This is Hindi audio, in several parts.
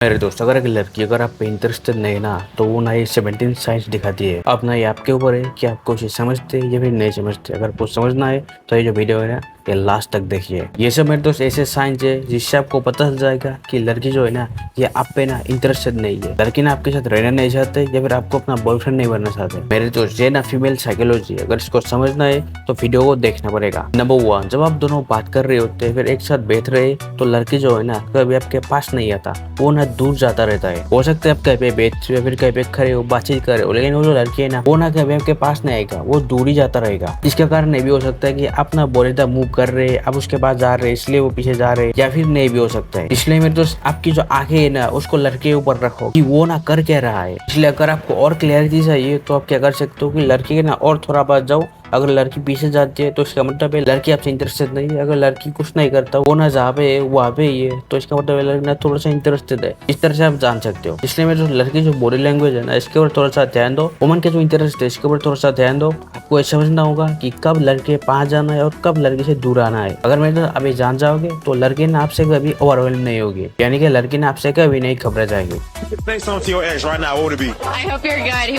मेरे दोस्त अगर एक लड़की अगर आप पे इंटरेस्टेड नहीं ना तो वो ना ये 17 साइंस दिखाती है। अब ना ये आपके ऊपर है कि आपको इसे समझते या फिर नहीं समझते। अगर आपको समझना है तो ये जो वीडियो है ना ये लास्ट तक देखिए। ये सब मेरे दोस्त ऐसे साइंस है जिससे आपको पता चल जाएगा कि लड़की जो है ना ये आप पे ना इंटरेस्टेड नहीं है। लड़की ना आपके साथ रहना नहीं चाहते या फिर आपको अपना बॉयफ्रेंड नहीं बनना चाहते। मेरे दोस्त ये ना फीमेल साइकोलॉजी, अगर इसको समझना है तो वीडियो को देखना पड़ेगा। नंबर 1, जब आप दोनों बात कर रहे होते हैं फिर एक साथ बैठ रहे तो लड़की जो है ना कभी आपके पास नहीं आता, वो ना दूर जाता रहता है। हो सकता है आप कहीं पे बैठ या फिर कहीं पे खड़े हो बातचीत कर रहे हो, लेकिन वो जो लड़की है ना वो ना कभी आपके पास नहीं आएगा, वो दूर ही जाता रहेगा। इसके कारण ये भी हो सकता है कि आप ना बोलेदा मूव कर रहे आप उसके पास जा रहे इसलिए वो पीछे जा रहे, या फिर नहीं भी हो सकता है। इसलिए मेरे दोस्त आपकी जो आंखें है ना उसको लड़के के ऊपर रखो कि वो ना कर क्या रहा है। इसलिए अगर आपको और क्लैरिटी चाहिए तो आप क्या कर सकते हो कि लड़के के ना और थोड़ा पास जाओ। अगर लड़की पीछे जाती है तो इसका मतलब है लड़की आपसे इंटरेस्टेड नहीं है। अगर लड़की कुछ नहीं करता वो ना जहाँ पे है वहाँ पे ही है तो इसका मतलब है लड़की ना थोड़ा सा इंटरेस्टेड है। इस तरह से आप जान सकते हो। इसलिए मेरे जो लड़की जो बॉडी लैंग्वेज है ना इसके ऊपर थोड़ा सा ध्यान दो। वुमन के जो इंटरेस्ट है इसके ऊपर थोड़ा सा ध्यान दो। आपको ये समझना होगा कि कब लड़के पास जाना है और कब लड़की से दूर आना है। अगर मेरे अभी जान जाओगे तो लड़की ना आपसे कभी ओवरवेलम नहीं होगी, यानी कि लड़की ना आपसे कभी नहीं घबरा जाएगी। Say something to your ex right now, what would it be? I hope you're good.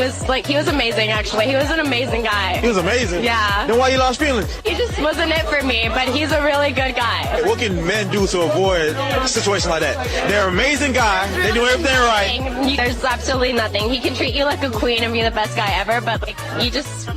He was amazing actually. He was an amazing guy. He was amazing. Yeah. Then why you lost feelings? He just wasn't it for me, but he's a really good guy. What can men do to avoid a situation like that? They're an amazing guy. They do everything right. There's absolutely nothing. He can treat you like a queen and be the best guy ever, but like you just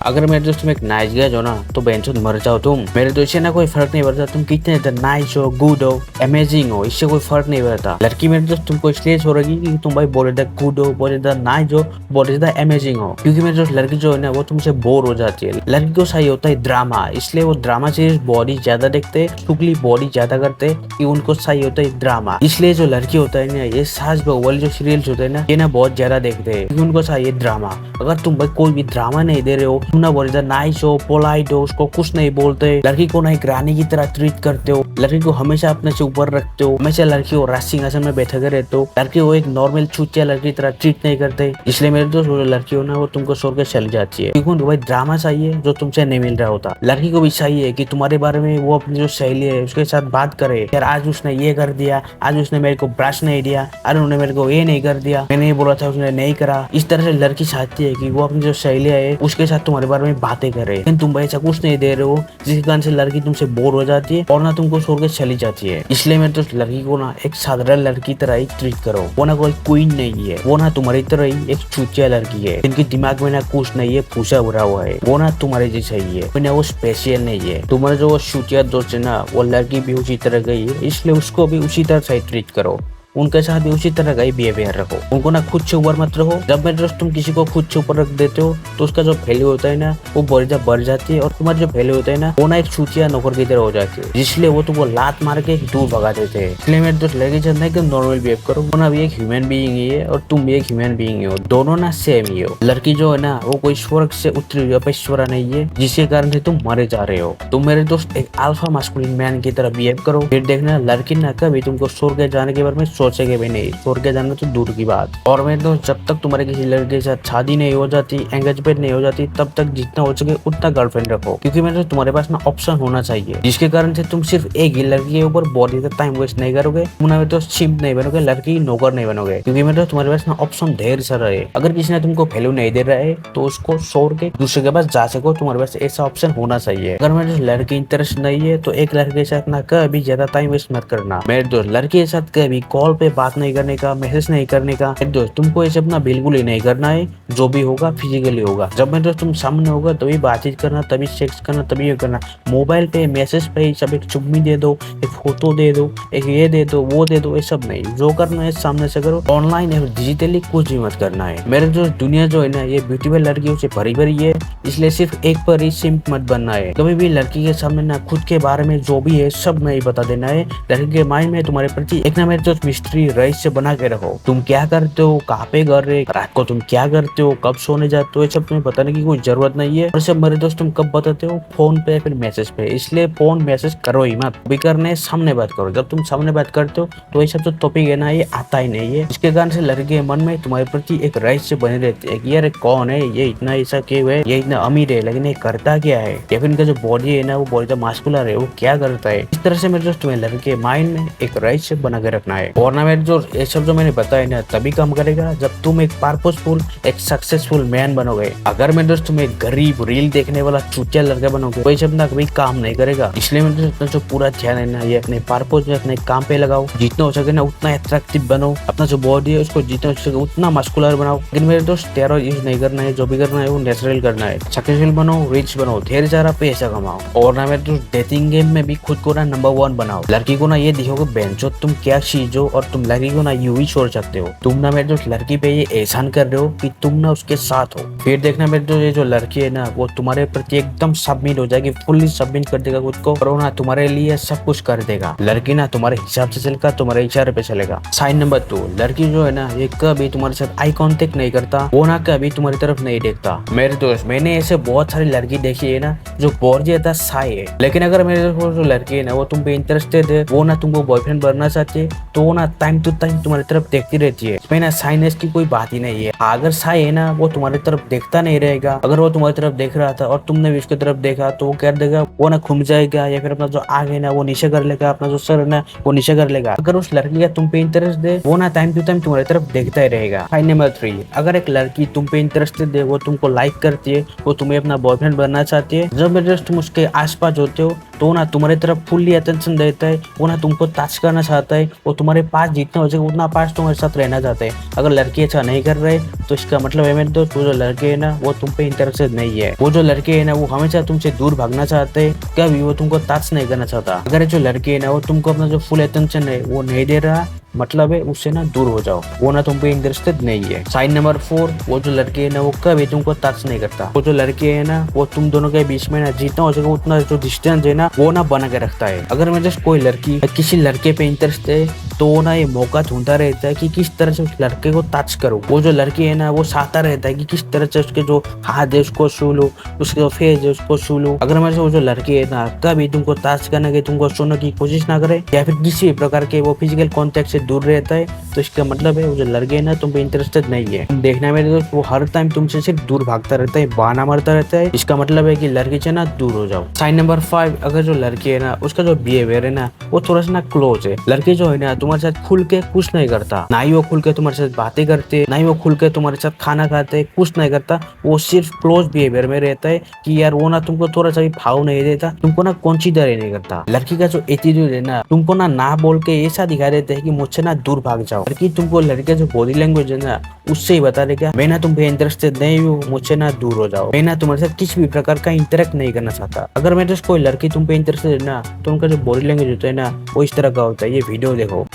अगर मेरे दोस्त तुम एक नाइस गाय हो ना तो बेंचो मर जाओ तुम। मेरे दोस्त से ना कोई फर्क नहीं पड़ता तुम कितने नाइस हो, गुड हो, अमेजिंग हो, इससे कोई फर्क नहीं पड़ता। लड़की मेरे दोस्त तुमको इसलिए छोड़ेगी कि तुम भाई बोले था गुड हो, बोले था नाइस हो, बोले था अमेजिंग हो। क्योंकि मेरे दोस्त लड़की जो है ना वो तुमसे बोर हो जाती है। लड़की को चाहिए होता है ड्रामा, इसलिए वो ड्रामा सीरीज बॉडी ज्यादा देखते, शुक्ली बॉडी ज्यादा करते कि उनको चाहिए होता है ड्रामा। इसलिए जो लड़की होता है ना ये सास बहू वाले जो सीरियल्स होते हैं ना ये ना बहुत ज्यादा देखते हैं क्योंकि उनको चाहिए ड्रामा। अगर तुम भाई कोई भी ड्रामा नहीं दे रहे हो, तुम ना बोले नाइस हो, पोलाइट हो, उसको कुछ नहीं बोलते, लड़की को ना एक रानी की तरह ट्रीट करते हो, लड़की को हमेशा अपने से ऊपर रखते हो, हमेशा लड़की को राज सिंहासन में बैठे रहते हो, लड़की को एक नॉर्मल चूतिया लड़की की तरह ट्रीट नहीं करते। इसलिए मेरे दोस्त लड़की हो ना वो तुमको छोड़ के चली जाती है क्योंकि भाई ड्रामा चाहिए जो तुमसे नहीं मिल रहा होता। लड़की को भी चाहिए कि तुम्हारे बारे में वो अपनी जो सहेली है उसके साथ बात करे, यार आज उसने ये कर दिया, आज उसने मेरे को ब्रश नहीं दिया, अरे उन्होंने मेरे को ये नहीं कर दिया, मैंने ये बोला था उसने नहीं करा। इस तरह से लड़की चाहती है कि वो अपनी जो सहेली है उसके साथ तुम्हारे बारे में बातें करे, लेकिन तुम ऐसा कुछ नहीं दे रहे हो जिसके कारण से लड़की तुमसे बोर हो जाती है और ना तुमको छोड़ के चली जाती है। इसलिए मैं तो लड़की को ना एक साधारण लड़की तरह ही ट्रीट करो। वो ना कोई क्वीन नहीं है, वो ना तुम्हारी तरह ही एक चूतिया लड़की है जिनकी दिमाग में ना कुछ नहीं है, फूसा भरा हुआ है। वो ना तुम्हारे जैसा ही है, वो स्पेशल नहीं है। तुम्हारा जो चूतिया दोस्त है ना वो लड़की भी उसी तरह गई है, इसलिए उसको भी उसी तरह से ट्रीट करो। उनके साथ भी उसी तरह का ही बिहेवियर रखो। उनको ना खुद से ऊपर मत रखो। जब मेरे दोस्त तुम किसी को खुद से ऊपर रख देते हो तो उसका जो वैल्यू होता है ना वो बढ़ जाती है और तुम्हारी जो वैल्यू होता है ना वो ना एक चूतिया नौकर की तरह हो जाती है, इसलिए वो तुमको लात मार के दूर भगा देते हैं। इसलिए मेरे दोस्त लड़की चाहता है कि नॉर्मल बिहेव करो। वो ना भी एक ह्यूमन बीइंग ही है और तुम भी एक ह्यूमन बीइंग ही हो, दोनों ना सेम ही हो। लड़की जो है ना वो कोई स्वर्ग से उतरी हुई अपेश्वरा नहीं है जिसके कारण से तुम मरे जा रहे हो। तुम मेरे दोस्त एक अल्फा मास्कुलिन मैन की तरह बिहेव करो, फिर देखना लड़की ना कभी तुमको स्वर्ग जाने के बारे में सोचेगे भी नहीं, छोड़ के जाना तो दूर की बात। और मेरे दोस्त जब तक तुम्हारे किसी लड़के के साथ शादी नहीं हो जाती, एंगेजमेंट नहीं हो जाती, तब तक जितना हो सके उतना गर्लफ्रेंड रखो। क्योंकि मेरे तुम्हारे पास ना ऑप्शन होना चाहिए जिसके कारण से तुम सिर्फ एक ही लड़की के ऊपर बहुत ही टाइम वेस्ट नहीं करोगे, तुम तो सिंप नहीं बनोगे, लड़की नौकर नहीं बनोगे। क्योंकि मेरे तुम्हारे पास ना ऑप्शन ढेर सारा है। अगर किसी ने तुमको वैल्यू नहीं दे रहा है तो उसको छोड़ के दूसरे के पास जा सको, तुम्हारे पास ऐसा ऑप्शन होना चाहिए। अगर मेरे लड़की इंटरेस्ट नहीं है तो एक लड़के के साथ ना कभी ज्यादा टाइम वेस्ट मत करना। मेरे दोस्त लड़की के साथ कभी कॉल पे बात नहीं करने का, मैसेज नहीं करने का। दोस्त तुमको ये सब ना बिल्कुल ही नहीं करना है, जो भी होगा फिजिकली होगा। जब मेरे दोस्त तुम सामने होगा तभी बातचीत करना, तभी सेक्स करना, तभी ये करना। मोबाइल पे मैसेज पे सब एक चुम्मी दे दो, एक फोटो दे दो, एक ये दे दो, वो दे दो, ये सब नहीं। जो करना है सामने से करो, ऑनलाइन है डिजिटली कुछ भी मत करना है। मेरे दोस्त दुनिया जो है ना ये ब्यूटीफुल लड़कियों से भरी भरी है, इसलिए सिर्फ एक पर ही सिंप मत बनना है। कभी भी लड़की के सामने ना खुद के बारे में जो भी है सब नहीं बता देना है। लड़की के माइंड में तुम्हारे प्रति एक ना मेरे दोस्त मिस्ट्री रहस्य बना के रखो। तुम क्या करते हो, कहाँ पे कर रहे, रात को तुम क्या करते हो, कब सोने जाते हो, ये सब तुम्हें बताने की कोई जरूरत नहीं है। और सब मेरे दोस्त तुम कब बताते हो, फोन पे फिर मैसेज पे। इसलिए फोन मैसेज करो ही मत, भी करने सामने बात करो। जब तुम सामने बात करते हो तो ये सब जो टॉपिक है ना ये आता ही नहीं है। इसके कारण से लड़के के मन में तुम्हारे प्रति एक रहस्य बने रहते हैं कि यार कौन है ये, इतना ऐसा क्यों है, ये इतना अमीर है लेकिन ये करता क्या है, या फिर इनका जो बॉडी है ना वो बॉडी मास्कुलर है, वो क्या करता है। इस तरह से मेरे दोस्त तुम्हें लड़के माइंड में एक रहस्य बना के रखना है। और और ना मेरे जो ये सब जो मैंने बताया ना तभी काम करेगा जब तुम एक पर्पसफुल एक सक्सेसफुल मैन बनोगे। अगर मेरे दोस्त तुम एक गरीब रील देखने वाला चूतिया लड़का बनोगे कोई सब ना कभी काम नहीं करेगा। इसलिए मेरे दोस्त जो पूरा ध्यान है ना ये अपने पर्पस में अपने काम पे लगाओ। जितना हो सके ना उतना अट्रैक्टिव बनो। अपना जो बॉडी है उसको जितना हो सके उतना मस्कुलर बनाओ। लेकिन मेरे दोस्त स्टेरॉइड यूज नहीं करना है। जो भी करना है वो नेचुरल करना है। सक्सेसफुल बनो, रिच बनो, ढेर सारा पैसा कमाओ। और ना मेरे दोस्त डेटिंग गेम में भी खुद को ना नंबर 1 बनाओ। लड़की को ना ये दिखोगे बेंचो तुम क्या चीज हो और तुम लड़की को ना यूं ही छोड़ सकते हो। तुम ना मेरे दोस्त लड़की पे ये एहसान कर रहे हो कि तुम ना उसके साथ हो। फिर देखना मेरे दोस्त ये जो लड़की है ना वो तुम्हारे प्रति एकदम सबमिट हो जाएगी, फुल्ली सबमिट कर देगा खुद को और वो ना तुम्हारे लिए सब कुछ कर देगा। लड़की ना तुम्हारे हिसाब से चलेगा, तुम्हारे इशारे पे चलेगा। साइन नंबर 2, लड़की जो है ना ये कभी तुम्हारे साथ आई कांटेक्ट नहीं करता, वो ना कभी तुम्हारी तरफ नहीं देखता। मेरे दोस्त मैंने ऐसे बहुत सारी लड़की देखी है ना जो बहुत ज्यादा साई है। लेकिन अगर मेरे दोस्त जो लड़की है ना वो तुम पे इंटरेस्टेड है, वो ना तुमको बॉयफ्रेंड बनना चाहती है तो वो ना टाइम टू टाइम तुम्हारी तरफ देखती रहती है। इसमें ना साइनेस की कोई बात ही नहीं है। अगर साई है ना वो तुम्हारी तरफ देखता नहीं रहेगा। अगर वो तुम्हारी तरफ देख रहा था और तुमने भी उसकी तरफ देखा तो वो क्या देगा, वो ना घूम जाएगा या फिर अपना जो आग है ना वो नीचे कर लेगा, अपना जो सर है ना वो नीचे कर लेगा। अगर उस लड़की का तुम पे इंटरेस्ट दे वो ना टाइम टू टाइम तुम्हारी तरफ देखता ही रहेगा। फाइन नंबर 3, अगर एक लड़की तुम पे इंटरेस्टेड है, वो तुमको लाइक करती है, वो तुम्हें अपना बॉयफ्रेंड बनना चाहती है, जब मेरे तुम उसके आसपास होते हो तो ना तुम्हारी तरफ फुल्ली अटेंशन देता है, वो ना तुमको टच करना चाहता है, वो तुम्हारे पास जितना हो सके उतना पास तुम्हारे साथ रहना चाहता है। अगर लड़की ऐसा नहीं कर रहे तो इसका मतलब है मेरे दोस्त वो जो लड़के है ना वो तुम पे इंटरेस्टेड नहीं है। वो जो लड़के है ना वो हमेशा तुमसे दूर भागना चाहते हैं, कभी वो तुमको टच नहीं करना चाहता। अगर जो लड़के है ना वो तुमको अपना जो फुल अटेंशन है वो नहीं दे रहा मतलब है उससे ना दूर हो जाओ, वो ना तुम पे इंटरेस्टेड नहीं है। साइन नंबर 4, वो जो लड़के है ना वो कभी तुमको टच नहीं करता। वो जो लड़के है ना वो तुम दोनों के बीच में ना जितना हो सके उतना जो डिस्टेंस है ना वो ना बना के रखता है। अगर मैं जस्ट कोई लड़की किसी लड़के पे इंटरेस्ट है तो वो ना ये मौका ढूंढता रहता है कि किस तरह से उस लड़के को टच करो। वो जो लड़की है ना वो चाहता रहता है कि किस तरह से उसके जो हाथ है उसको छू लो, उसके जो फेस है उसको छू लो। अगर मेरे से वो जो लड़की है ना कभी तुमको टच करने की तुमको छूने की कोशिश ना करे या फिर किसी भी प्रकार के वो फिजिकल कॉन्टेक्ट से दूर रहता है तो इसका मतलब है वो जो लड़के है ना तुम पे इंटरेस्टेड नहीं है। देखना मेरे दोस्त वो हर टाइम तुमसे सिर्फ दूर भागता रहता है, बहाना मारता रहता है, इसका मतलब है कि लड़के से ना दूर हो जाओ। साइन नंबर 5, अगर जो लड़की है ना उसका जो बिहेवियर है ना वो थोड़ा सा ना क्लोज है। लड़के जो है ना तुम्हारे साथ खुल के कुछ नहीं करता, ना ही वो खुल के तुम्हारे साथ बातें करते, ना ही वो खुल के तुम्हारे साथ खाना खाते, कुछ नहीं करता। वो सिर्फ क्लोज बिहेवियर में रहता है कि यार वो ना तुमको थोड़ा सा भी भाव नहीं देता, तुमको ना कंसीडर ही नहीं करता। लड़की का जो एटीट्यूड है ना तुमको ना बोल के ऐसा दिखा देते है कि मुझसे ना दूर भाग जाओ। लड़की तुमको लड़के जो बॉडी लैंग्वेज है ना उससे ही बता देगा मैं ना तुम पे इंटरेस्टेड नहीं हूँ, मुझसे ना दूर हो जाओ, मैं ना तुम्हारे साथ किसी भी प्रकार का इंटरेक्ट नहीं करना चाहता। अगर मेरे कोई लड़की तुम पे इंटरेस्टेड है ना तो उनका जो बॉडी लैंग्वेज होता है ना वो इस तरह का होता है। ये वीडियो देखो।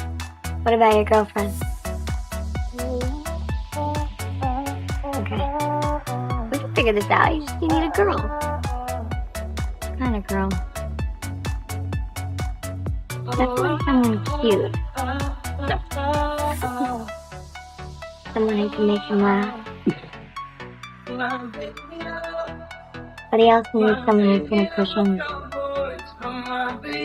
What about your girlfriend? Okay. We can figure this out. You need a girl. What kind of girl? Definitely someone cute. Someone who can make him laugh. But he also needs someone who's gonna push him.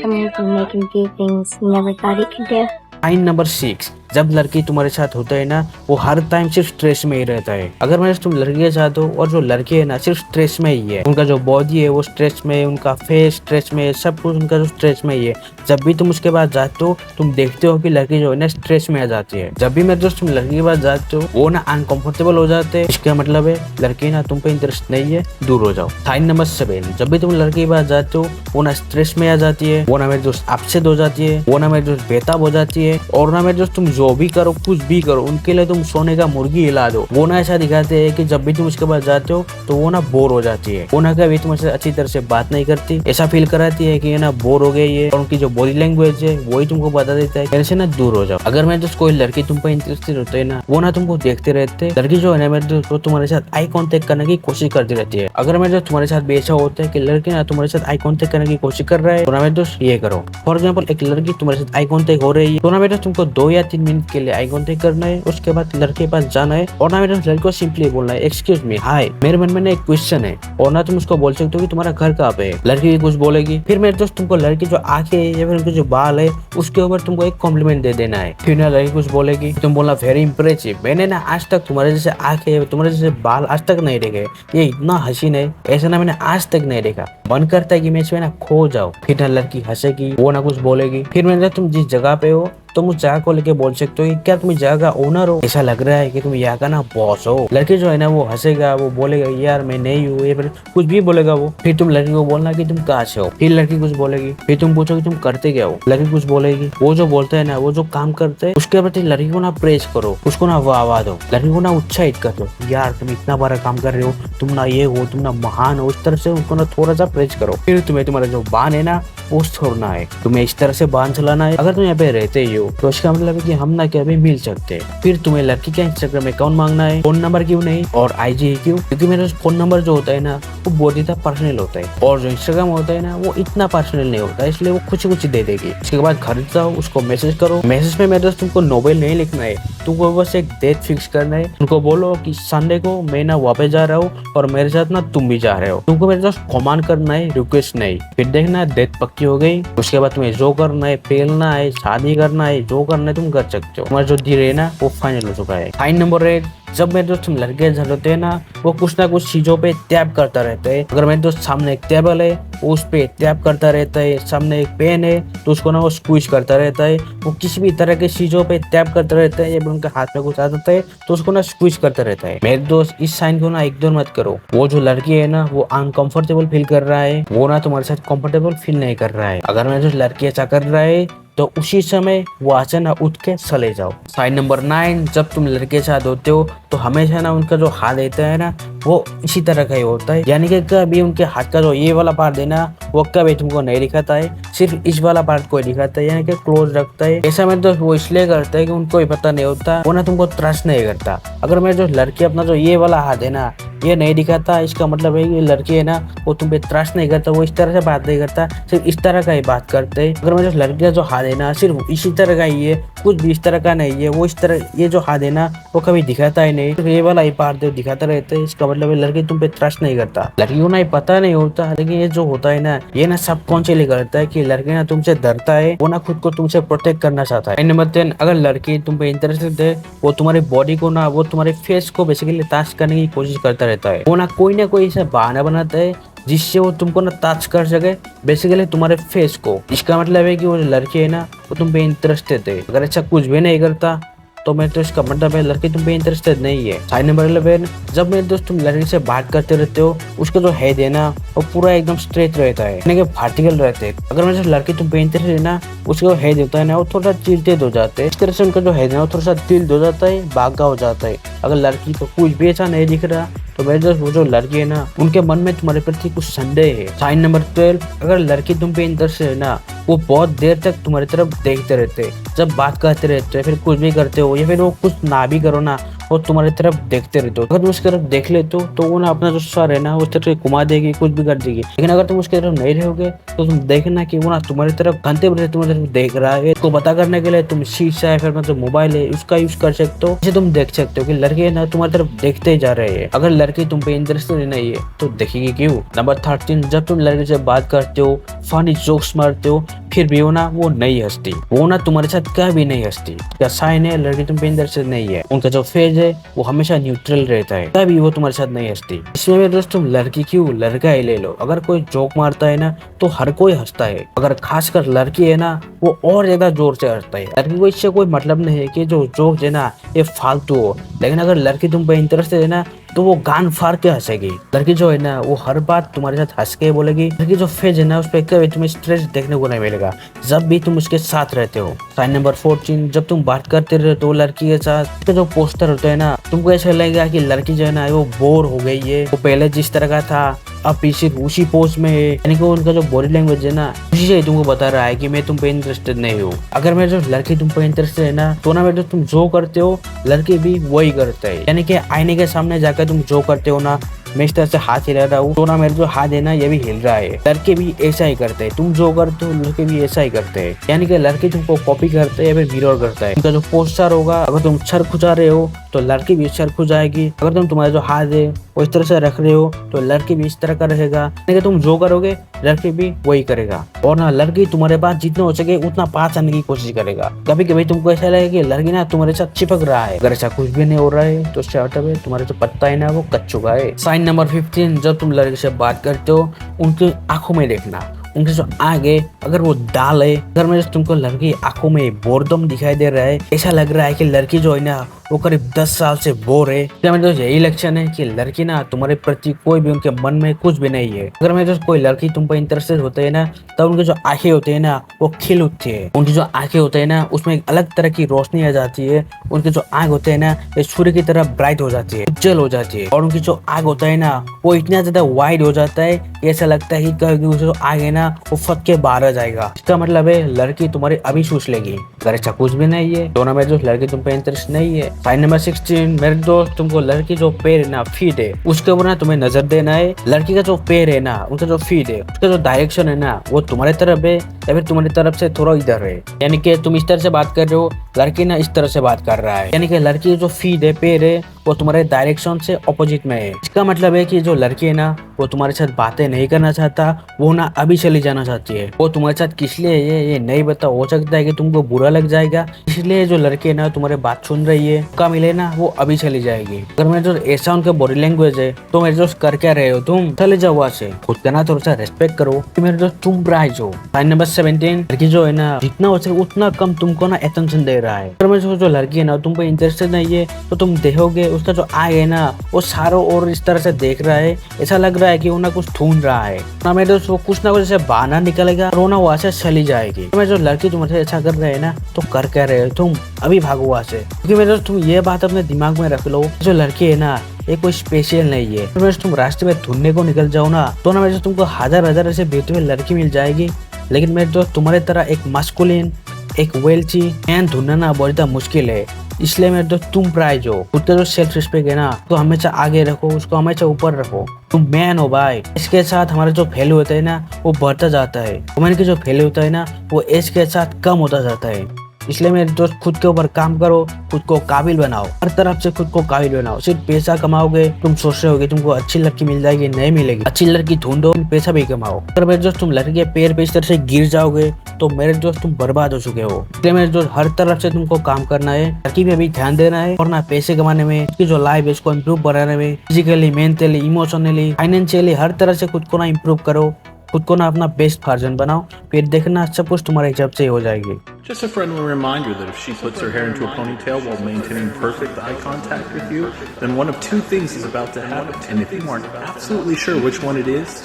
Someone who can make him do things he never thought he could do. Sign number 6, जब लड़की तुम्हारे साथ होता है ना वो हर टाइम सिर्फ स्ट्रेस में ही रहता है। अगर मैं तुम लड़की के साथ हो और जो लड़के है ना सिर्फ स्ट्रेस में ही है, उनका जो बॉडी है वो स्ट्रेस में है, उनका फेस स्ट्रेस में है, सब कुछ उनका जो स्ट्रेस में ही है। जब भी तुम उसके पास जाते हो तुम देखते हो कि लड़की जो है ना स्ट्रेस में आ जाती है। जब भी मेरे दोस्त तुम लड़की के पास जाते हो वो ना अनकंफर्टेबल हो जाते हैं, इसका मतलब है लड़की ना तुम पे इंटरेस्ट नहीं है, दूर हो जाओ। साइन नंबर 7, जब भी तुम लड़की के पास जाते हो वो ना स्ट्रेस में आ जाती है, वो ना मेरे दोस्त अपसेट हो जाती है, वो ना मेरे दोस्त बेताब हो जाती है, और ना मेरे दोस्त तुम जो भी करो कुछ भी करो उनके लिए तुम सोने का मुर्गी हिला दो। वो ना ऐसा दिखाते हैं कि जब भी तुम उसके पास जाते हो तो वो ना बोर हो जाती है, वो ना कभी तुमसे अच्छी तरह से बात नहीं करती, ऐसा फील कराती है कि ये ना बोर हो गई है, और उनकी जो बॉडी लैंग्वेज है वही तुमको बता देता है मेरे से ना दूर हो जाओ। अगर मेरे दोस्त कोई लड़की तुम पर इंटरेस्टेड होते है ना वो ना तुमको देखते रहते, लड़की जो है ना मेरे दोस्त वो तुम्हारे साथ आई कॉन्टेक्ट करने की कोशिश करती रहती है। अगर मेरे दोस्त तुम्हारे साथ भी ऐसा होता है कि लड़की ना तुम्हारे साथ आई कॉन्टेक्ट करने की कोशिश कर रहा है तो ना मेरे दोस्त ये करो। फॉर एग्जाम्पल एक लड़की तुम्हारे साथ आई कॉन्टेक्ट हो रही है तो ना मेरे दोस्त तुमको 2 या 3 मिनट के लिए आई कॉन्टेक्ट करना है, उसके बाद लड़के के पास जाना है और ना मेरे लड़के को सिंपली बोलना है एक्सक्यूज मी हाय, मेरे मन में ना एक क्वेश्चन है, और ना तुम उसको बोल सकते हो कि तुम्हारा घर कहाँ पे है। लड़की कुछ बोलेगी, फिर मेरे दोस्त तुमको लड़की जो आंखें है या फिर उनके जो बाल है उसके ऊपर तुमको एक कॉम्प्लीमेंट दे देना है। फिर ना लड़की कुछ बोलेगी, तुम बोलना वेरी इंप्रेसिव, मैंने ना आज तक तुम्हारे जैसे आंखें तुम्हारे जैसे बाल आज तक नहीं देखे, ये इतना हसीन है ऐसा ना मैंने आज तक नहीं देखा, मन करता है कि मैं इसमें ना खो जाऊं। फिर ना लड़की हंसेगी, वो ना कुछ बोलेगी, फिर मैंने तुम जिस जगह पे हो तुम उस जगह को लेके बोल सकते हो कि क्या तुम इस जगह का ओनर हो, ऐसा लग रहा है कि तुम यहाँ का ना बॉस हो। लड़के जो है ना वो हंसेगा, वो बोलेगा यार मैं नहीं हूँ, या फिर कुछ भी बोलेगा वो। फिर तुम लड़की को बोलना कि तुम कहाँ से हो, फिर लड़की कुछ बोलेगी, फिर तुम पूछो कि तुम करते क्या हो, लड़की कुछ बोलेगी। वो जो बोलते है ना, वो जो काम करते हैं उसके प्रति लड़की को ना प्रेज करो, उसको ना वाह दो, लड़की को ना उत्साहित कर दो, यार तुम इतना बड़ा काम कर रहे हो, तुम ना ये हो, तुम ना महान हो, इस तरह से उनको ना थोड़ा सा प्रेज करो। फिर तुम्हें तुम्हारा जो बान है ना वो छोड़ना है, तुम्हें इस तरह से बांध चलाना है। अगर तुम यहाँ पे रहते ही हो तो इसका मतलब है कि हम ना क्या भी मिल सकते हैं। फिर तुम्हें लड़की का इंस्टाग्राम अकाउंट मांगना है, फोन नंबर क्यों नहीं और आईजी क्यों, क्योंकि मेरा फोन नंबर जो होता है ना वो बहुत ही पर्सनल होता है, और जो इंस्टाग्राम होता है ना वो इतना पर्सनल नहीं होता है, इसलिए वो कुछ दे देगी। इसके बाद घर जाओ, उसको मैसेज करो। मैसेज में मेरे दोस्त तुमको नोवेल नहीं लिखना है, तुमको बस एक डेट फिक्स करना है। उनको बोलो कि संडे को मैं ना वापस जा रहा हूँ और मेरे साथ ना तुम भी जा रहे हो। तुमको मेरे दोस्त कमांड करना है, रिक्वेस्ट नहीं। फिर देखना डेट पक्की हो गई, उसके बाद तुम्हें जो करना है, फेलना है, शादी करना है, जो करना है तुम कर सकते हो। तुम्हारा जो धीरे है ना वो फाइनल हो चुका है। साइन नंबर 8, जब मेरे दोस्त लड़के होते हैं ना वो कुछ ना कुछ चीजों पे टैप करता रहता है। अगर मेरे दोस्त सामने एक टेबल है उस पे टैप करता रहता है, सामने एक पेन है तो उसको ना वो स्क्विश करता रहता है, वो किसी भी तरह की चीजों पे टैप करता रहता है, या उनके हाथ में कुछ आ जाता है तो उसको ना स्क्विश करता रहता है। मेरे दोस्त इस साइन को ना इग्नोर मत करो। वो जो लड़की है ना वो अनकंफर्टेबल फील कर रहा है, वो ना तुम्हारे साथ कंफर्टेबल फील नहीं कर रहा है। अगर मेरे दोस्त लड़की ऐसा कर रहा है तो उसी समय वो अचानक उठ के चले जाओ। साइन नंबर 9, जब तुम लड़के के साथ होते हो तो हमेशा ना उनका जो हाथ रहता है ना वो इसी तरह का ही होता है, यानी कि कभी उनके हाथ का जो ये वाला पार्ट है ना वो कभी तुमको नहीं दिखाता है, सिर्फ इस वाला पार्ट को दिखाता है, यानी कि क्लोज रखता है। ऐसा मेरे दोस्त वो इसलिए करता है कि उनको ही पता नहीं होता, वो ना तुमको ट्रस्ट नहीं करता। अगर मेरे जो लड़की अपना जो ये वाला हाथ है ना ये नहीं दिखाता, इसका मतलब है कि लड़की है ना वो तुम पे ट्रस्ट नहीं करता, वो इस तरह से बात नहीं करता, सिर्फ इस तरह का ही बात करते हैं। अगर मेरे लड़की का जो हाथ है ना सिर्फ इसी तरह का ही है, कुछ भी इस तरह का नहीं है, वो इस तरह ये जो हाथ है ना वो कभी दिखाता ही नहीं, सिर्फ ये वाला ही पार्ट दिखाता रहता है, इसका मतलब है लड़की तुम पे ट्रस्ट नहीं करता। लड़की को ना ये पता नहीं होता, लेकिन ये जो होता है ना ये ना सबकॉन्शियसली करता है कि लड़की ना तुमसे डरता है, वो ना खुद को तुमसे प्रोटेक्ट करना चाहता है। नंबर 10, अगर लड़की तुम पे इंटरेस्टेड है वो तुम्हारी बॉडी को ना वो तुम्हारे फेस को बेसिकली टच करने की कोशिश करता रहता है, वो ना कोई ऐसा बहाना बनाता है जिससे वो तुमको ना टच कर सके बेसिकली तुम्हारे फेस को। इसका मतलब है कि वो लड़की है ना वो तुम पे इंटरेस्टेड है। अगर ऐसा कुछ भी नहीं करता तो मेरे दोस्त इसका मतलब है लड़की तुम पे इंटरेस्टेड नहीं है। साइन नंबर 11, जब मेरे दोस्त तुम लड़की से बात करते रहते हो उसका जो हेड है ना वो पूरा एकदम स्ट्रेट रहता है, यानी कि वर्टिकल रहते हैं। अगर मेरे लड़की तुम पे इंटरेस्टेड है ना उसका जो हेड होता है ना वो थोड़ा चिल्टेड हो जाते हैं, इस तरह से उनका जो हेड है ना वो थोड़ा सा टिल्ट हो जाता है, बागा हो जाता है। अगर लड़की को कुछ भी ऐसा नहीं दिख रहा तो मेरे दोस्त वो जो लड़की है ना उनके मन में तुम्हारे प्रति कुछ संदेह है। साइन नंबर 12, अगर लड़की तुम पे इंटरेस्टेड है ना वो बहुत देर तक तुम्हारी तरफ देखते रहते, जब बात करते रहते हैं, फिर कुछ भी करते हो या फिर वो कुछ ना भी करो ना वो तुम्हारी तरफ देखते रहते हो। अगर तुम उसकी तरफ देख लेते हो तो वो ना अपना जो सर है ना उस तरफ से घुमा देगी, कुछ भी कर देगी। लेकिन अगर तुम उसकी तरफ नहीं रहोगे तो तुम देखना कि वो ना तुम्हारी तरफ घंटे भर तुम्हारी तरफ देख रहा है। इसको पता करने के लिए तुम शीशा है फिर मतलब मोबाइल है उसका यूज कर सकते हो, इसे तुम देख सकते हो कि लड़के ना तुम्हारी तरफ देखते जा रहे हैं। अगर लड़की तुम पे इंटरेस्टेड नहीं है तो देखेगी क्यों। नंबर 13, जब तुम लड़के से बात करते हो फनी जोक्स मारते हो फिर भी वो नहीं हंसती, वो ना तुम्हारे साथ कभी नहीं हंसती, क्या साइन है लड़की तुम पे इंटरेस्टेड नहीं है। उनका जो फेज है वो हमेशा न्यूट्रल रहता है, कभी वो तुम्हारे साथ नहीं हंसती। इसमें मेरे दोस्त तुम लड़की क्यों लड़का ही ले लो, अगर कोई जोक मारता है ना तो हर कोई हंसता है, अगर खासकर लड़की है ना वो और ज्यादा जोर से हंसता है। लड़की को इससे कोई मतलब नहीं है कि जो जोक है ना ये फालतू हो, लेकिन अगर लड़की तुम पे इंटरेस्टेड है ना तो वो गान फाड़ के हंसेगी। लड़की जो है ना वो हर बात तुम्हारे साथ हंस के बोलेगी। लड़की जो फेज है ना उस पर कभी तुम्हें स्ट्रेस देखने को नहीं मिलेगा जब भी तुम उसके साथ रहते हो। साइन नंबर 14, जब तुम बात करते रहते हो लड़की के साथ तो जो पोस्टर होता है ना तुमको ऐसा लगेगा कि लड़की जो है ना वो बोर हो गई है, वो पहले जिस तरह का था अब पीछे उसी पोस्ट में है, यानी कि उनका जो बॉडी लैंग्वेज है ना उसी से तुमको बता रहा है कि मैं तुम पे इंटरेस्टेड नहीं हूँ। अगर मेरे जो लड़की तुम पे इंटरेस्टेड है ना तो ना मेरे तुम जो करते हो लड़की भी वही करते है, यानी कि आईने के सामने जाकर तुम जो करते हो ना मैं इस तरह से हाथ हिला रहा हूँ तो ना मेरे जो हाथ है ना ये भी हिल रहा है, लड़के भी ऐसा ही करते हैं। तुम जो करते हो लड़के भी ऐसा ही करते हैं, यानी कि लड़के तुमको कॉपी करते हैं या फिर मिरर करता है। उनका जो पोस्टर होगा अगर तुम सर खुजा रहे हो तो लड़की भी सर खुजाएगी, अगर तुम तुम्हारे जो हाथ है वो इस तरह से रख रहे हो तो लड़की भी इस तरह का रहेगा, यानी कि तुम जो करोगे लड़की भी वही करेगा। और ना लड़की तुम्हारे पास जितना हो सके उतना पास आने की कोशिश करेगा। कभी कभी तुमको ऐसा लगे कि लड़की ना तुम्हारे साथ चिपक रहा है, अगर ऐसा कुछ भी नहीं हो रहा है तो उससे मतलब है तुम्हारे जो पत्ता है ना वो कच चुका है। साइन नंबर 15, जब तुम लड़की से बात करते हो उनकी आंखों में देखना, उनके जो आगे अगर वो डाल है, अगर मैं तुमको लड़की आंखों में बोरदम दिखाई दे रहा है, ऐसा लग रहा है कि लड़की जो है ना वो करीब 10 साल से बोर है, क्या मेरे दोस्त यही लक्षण है कि लड़की ना तुम्हारे प्रति कोई भी उनके मन में कुछ भी नहीं है। अगर मेरे दोस्त कोई लड़की तुम पर इंटरेस्टेड होते है ना, तब उनके जो आंखें होते हैं ना वो खिल उठती है। उनकी जो आंखें होते हैं ना उसमें एक अलग तरह की रोशनी आ जाती है। उनके जो आंख होते हैं ना ये सूर्य की तरह ब्राइट हो जाती है, उज्जवल हो जाती है। और उनकी जो आंख होता है ना वो इतना ज्यादा वाइड हो जाता है, ऐसा लगता है कि उसे जो आंख है ना वो फट के बाहर आ जाएगा। इसका मतलब है लड़की तुम्हारी अभी चूस लेगी। अगर ऐसा कुछ भी नहीं है तो ना मेरे दोस्त लड़की तुम पे इंटरेस्ट नहीं है। साइन नंबर 16 मेरे दोस्त, तुमको लड़की जो पैर है ना फीट है उसके ऊपर ना तुम्हें नजर देना है। लड़की का जो पैर है ना उनका जो फीट है उसका जो डायरेक्शन है ना वो तुम्हारे तरफ है या फिर तुम्हारी तरफ से थोड़ा इधर है। यानी कि तुम इस तरह से बात कर रहे हो, लड़की ना इस तरह से बात कर रहा है। यानी कि लड़की जो फीट है पैर है वो तुम्हारे डायरेक्शन से ऑपोजिट में है। इसका मतलब है कि जो लड़की है ना वो तुम्हारे साथ बातें नहीं करना चाहता, वो ना अभी चली जाना चाहती है। वो तुम्हारे साथ किस लिए है ये नहीं बता, हो सकता है कि तुमको बुरा लग जाएगा, इसलिए जो लड़की है ना तुम्हारे बात सुन रही है, का मिले ना वो अभी चली जाएगी। अगर मेरे जो ऐसा उनका बॉडी लैंग्वेज है तो मेरे दोस्त कर क्या रहे हो तुम, चले जाओ वहाँ से। खुद का ना थोड़ा सा रेस्पेक्ट करो। मेरे दोस्त तुम प्राइज हो। साइन नंबर 17 लड़की जो है ना जितना हो सके उतना कम तुमको ना अटेंशन दे रहा है। अगर मेरे जो लड़की है ना तुम पे इंटरेस्टेड नहीं है तो तुम देखोगे उसका जो आई है ना वो सारों ओर इस तरह से देख रहा है, ऐसा लग रहा है कि वो ना कुछ ढूंढ रहा है। ना मेरे दोस्त वो कुछ ना कुछ ऐसे बहाना निकलेगा और वो ना वहाँ से चली जाएगी। तो मेरे जो लड़की तुम्हारे ऐसा कर रहे है ना तो कर क्या रहे हो तुम, अभी भागो वहाँ से। क्योंकि मेरे दोस्त तुम ये बात अपने दिमाग में रख लो, जो लड़की है ना ये कोई स्पेशल नहीं है। तो तुम रास्ते में ढूंढने को निकल जाओ ना तो ना मेरे दोस्त तुमको हजार ऐसे बेहतर लड़की मिल जाएगी, लेकिन मेरे दोस्त तुम्हारे तरह एक मस्कुलिन एक वेल्ची मैन ढूंढना ना बहुत ज्यादा मुश्किल है। इसलिए मेरे दोस्त तुम प्राइज हो। खुद का जो सेल्फ रिस्पेक्ट है ना तो हमेशा आगे रखो, उसको हमेशा ऊपर रखो। तुम मैन हो भाई। इसके साथ हमारा जो वैल्यू होता है ना वो बढ़ता जाता है, वुमेन की जो वैल्यू होता है ना वो एज के साथ कम होता जाता है। इसलिए मेरे दोस्त खुद के ऊपर काम करो, खुद को काबिल बनाओ, हर तरफ से खुद को काबिल बनाओ। सिर्फ पैसा कमाओगे, तुम सोच रहे होगे तुमको अच्छी लड़की मिल जाएगी, नहीं मिलेगी। अच्छी लड़की ढूंढो, पैसा भी कमाओ। अगर मेरे दोस्त तुम लड़की के पैर पे इस तरह से गिर जाओगे तो मेरे दोस्त तुम बर्बाद हो चुके हो। इसलिए मेरे दोस्त हर तरफ से तुमको काम करना है, लड़की पे भी ध्यान देना है और ना पैसे कमाने में, उसकी जो लाइफ है उसको इम्प्रूव बनाने में, फिजिकली, मेंटली, इमोशनली, फाइनेंशियली हर तरह से खुद को ना इम्प्रूव करो, खुद को ना अपना बेस्ट वर्जन बनाओ, फिर देखना सब कुछ तुम्हारे हिसाब से हो जाएगी। Just a friendly reminder that if she puts her hair into a ponytail while maintaining perfect eye contact with you, then one of two things is about to happen. And if you aren't absolutely sure which one it is,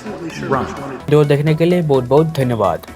run. Video देखने के लिए बहुत बहुत धन्यवाद।